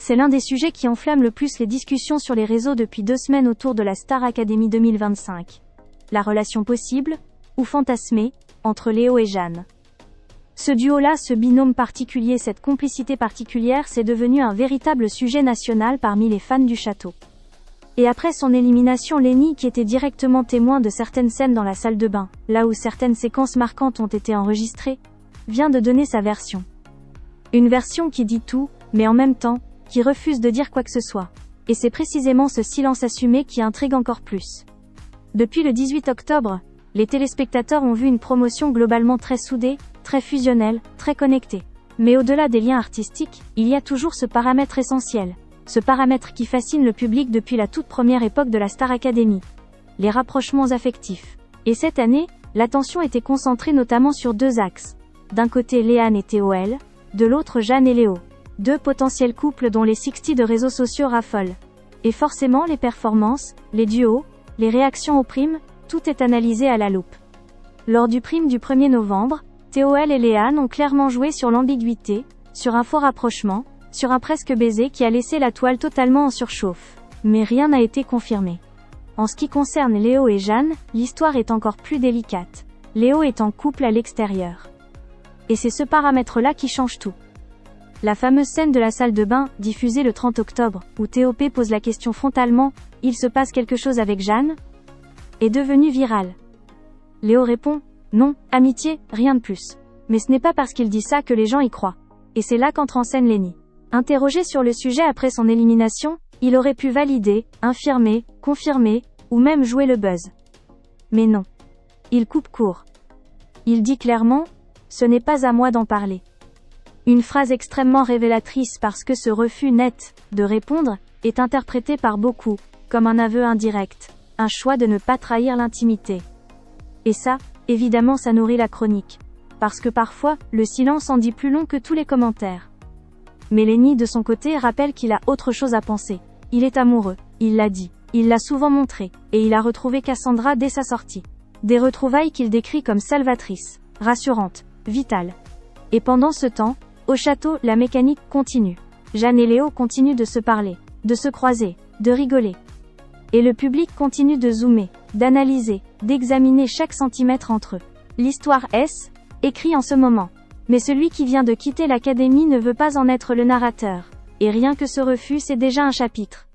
C'est l'un des sujets qui enflamme le plus les discussions sur les réseaux depuis 2 semaines autour de la Star Academy 2025. La relation possible, ou fantasmée, entre Léo et Jeanne. Ce duo-là, ce binôme particulier, cette complicité particulière, c'est devenu un véritable sujet national parmi les fans du château. Et après son élimination, Lenny, qui était directement témoin de certaines scènes dans la salle de bain, là où certaines séquences marquantes ont été enregistrées, vient de donner sa version. Une version qui dit tout, mais en même temps, qui refuse de dire quoi que ce soit. Et c'est précisément ce silence assumé qui intrigue encore plus. Depuis le 18 octobre, les téléspectateurs ont vu une promotion globalement très soudée, très fusionnelle, très connectée. Mais au-delà des liens artistiques, il y a toujours ce paramètre essentiel. Ce paramètre qui fascine le public depuis la toute première époque de la Star Academy. Les rapprochements affectifs. Et cette année, l'attention était concentrée notamment sur 2 axes. D'un côté Léane et TOL, de l'autre Jeanne et Léo. 2 potentiels couples dont les 60 de réseaux sociaux raffolent. Et forcément les performances, les duos, les réactions aux primes, tout est analysé à la loupe. Lors du prime du 1er novembre, TOL et Léane ont clairement joué sur l'ambiguïté, sur un faux rapprochement, sur un presque baiser qui a laissé la toile totalement en surchauffe. Mais rien n'a été confirmé. En ce qui concerne Léo et Jeanne, l'histoire est encore plus délicate. Léo est en couple à l'extérieur. Et c'est ce paramètre-là qui change tout. La fameuse scène de la salle de bain, diffusée le 30 octobre, où TOP pose la question frontalement « Il se passe quelque chose avec Jeanne ?» est devenue virale. Léo répond « Non, amitié, rien de plus. » Mais ce n'est pas parce qu'il dit ça que les gens y croient. Et c'est là qu'entre en scène Lenny. Interrogé sur le sujet après son élimination, il aurait pu valider, infirmer, confirmer, ou même jouer le buzz. Mais non. Il coupe court. Il dit clairement « Ce n'est pas à moi d'en parler ». Une phrase extrêmement révélatrice parce que ce refus net de répondre est interprété par beaucoup comme un aveu indirect, un choix de ne pas trahir l'intimité. Et ça, évidemment, ça nourrit la chronique. Parce que parfois, le silence en dit plus long que tous les commentaires. Mais Lenny, de son côté, rappelle qu'il a autre chose à penser. Il est amoureux, il l'a dit, il l'a souvent montré, et il a retrouvé Cassandra dès sa sortie. Des retrouvailles qu'il décrit comme salvatrices, rassurantes, vitales. Et pendant ce temps, au château, la mécanique continue. Jeanne et Léo continuent de se parler, de se croiser, de rigoler. Et le public continue de zoomer, d'analyser, d'examiner chaque centimètre entre eux. L'histoire est écrite en ce moment. Mais celui qui vient de quitter l'académie ne veut pas en être le narrateur. Et rien que ce refus, c'est déjà un chapitre.